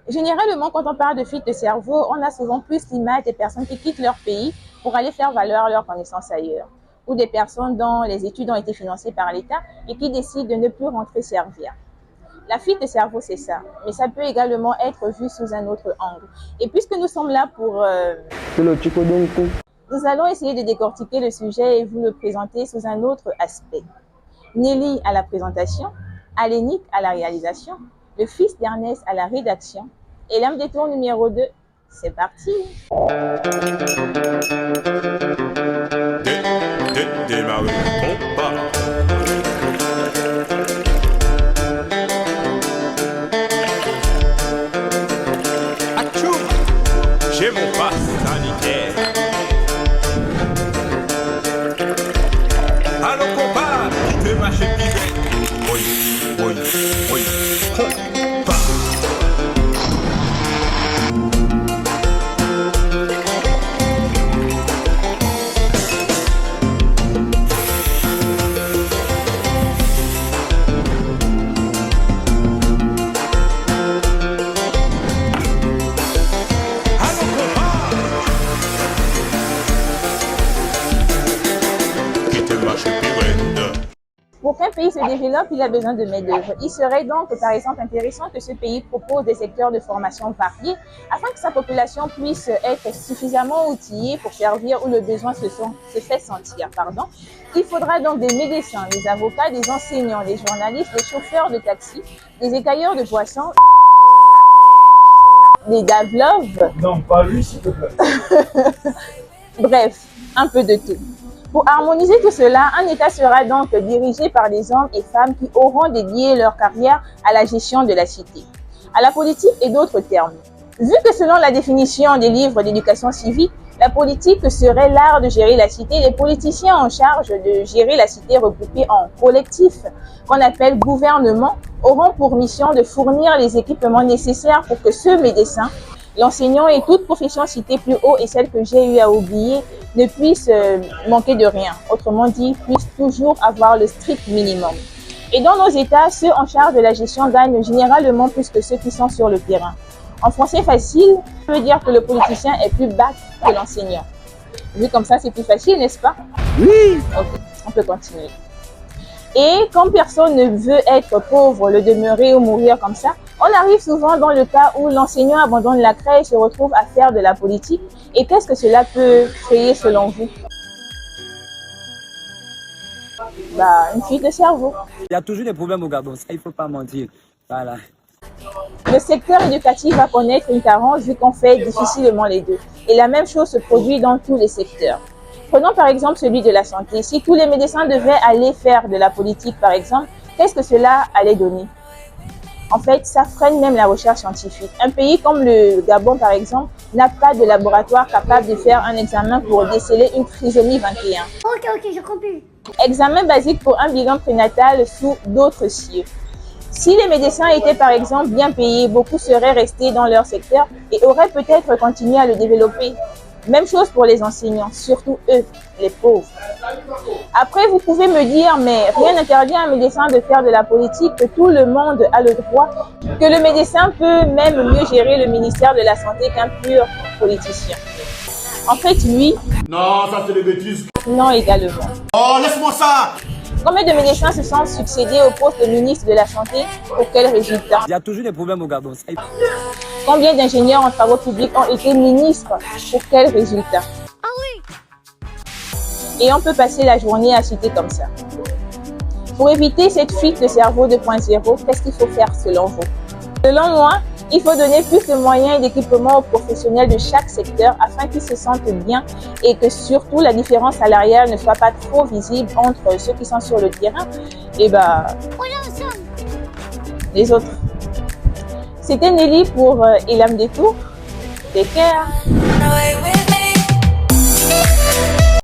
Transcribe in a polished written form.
Généralement, quand on parle de fuite de cerveau, on a souvent plus l'image des personnes qui quittent leur pays pour aller faire valoir leurs connaissances ailleurs, ou des personnes dont les études ont été financées par l'État et qui décident de ne plus rentrer servir. La fuite de cerveau, c'est ça, mais ça peut également être vu sous un autre angle. Et puisque nous sommes là pour... nous allons essayer de décortiquer le sujet et vous le présenter sous un autre aspect. Nelly à la présentation, Alénique à la réalisation, le fils d'Ernest à la rédaction et l'âme des tours numéro 2. C'est parti. J'ai mon passe sanitaire. Allô compas, qui te mâche pivette. Oui, oui, oui. Compas. Pour qu'un pays se développe, il a besoin de main-d'œuvre. Il serait donc, par exemple, intéressant que ce pays propose des secteurs de formation variés afin que sa population puisse être suffisamment outillée pour servir où le besoin se fait sentir. Il faudra donc des médecins, des avocats, des enseignants, des journalistes, des chauffeurs de taxi, des écailleurs de poissons, des davloves. Non, pas lui, s'il te plaît. Bref, un peu de tout. Pour harmoniser tout cela, un État sera donc dirigé par des hommes et femmes qui auront dédié leur carrière à la gestion de la cité, à la politique et d'autres termes. Vu que selon la définition des livres d'éducation civique, la politique serait l'art de gérer la cité, les politiciens en charge de gérer la cité regroupés en collectifs, qu'on appelle gouvernement, auront pour mission de fournir les équipements nécessaires pour que ce médecin, l'enseignant et toute profession citée plus haut et celle que j'ai eu à oublier ne puisse manquer de rien. Autrement dit, puisse toujours avoir le strict minimum. Et dans nos États, ceux en charge de la gestion gagnent généralement plus que ceux qui sont sur le terrain. En français facile, ça veut dire que le politicien est plus bas que l'enseignant. Vu comme ça, c'est plus facile, n'est-ce pas? Oui. Ok, on peut continuer. Et quand personne ne veut être pauvre, le demeurer ou mourir comme ça, on arrive souvent dans le cas où l'enseignant abandonne la crèche et se retrouve à faire de la politique. Et qu'est-ce que cela peut créer selon vous? Une fuite de cerveau. Il y a toujours des problèmes au Gabon, ça il ne faut pas mentir. Voilà. Le secteur éducatif va connaître une carence vu qu'on fait difficilement les deux. Et la même chose se produit dans tous les secteurs. Prenons par exemple celui de la santé. Si tous les médecins devaient aller faire de la politique par exemple, qu'est-ce que cela allait donner? En fait, ça freine même la recherche scientifique. Un pays comme le Gabon par exemple n'a pas de laboratoire capable de faire un examen pour déceler une trisomie 21. Ok, j'ai compris. Examen basique pour un bilan prénatal sous d'autres cieux. Si les médecins étaient par exemple bien payés, beaucoup seraient restés dans leur secteur et auraient peut-être continué à le développer. Même chose pour les enseignants, surtout eux, les pauvres. Après, vous pouvez me dire, mais rien n'interdit à un médecin de faire de la politique, que tout le monde a le droit, que le médecin peut même mieux gérer le ministère de la Santé qu'un pur politicien. En fait, lui... Non, ça c'est des bêtises. Non, également. Oh, laisse-moi ça. Combien de médecins se sont succédés au poste de ministre de la Santé? Pour quel résultat? Il y a toujours des problèmes au Gabon, ça il faut... Combien d'ingénieurs en travaux publics ont été ministres? Pour quel résultat? Ah oui. Et on peut passer la journée à citer comme ça. Pour éviter cette fuite de cerveau 2.0, qu'est-ce qu'il faut faire selon vous? Selon moi, il faut donner plus de moyens et d'équipements aux professionnels de chaque secteur afin qu'ils se sentent bien et que surtout la différence salariale ne soit pas trop visible entre ceux qui sont sur le terrain et les autres. C'était Nelly pour Elam des Tours. Take care.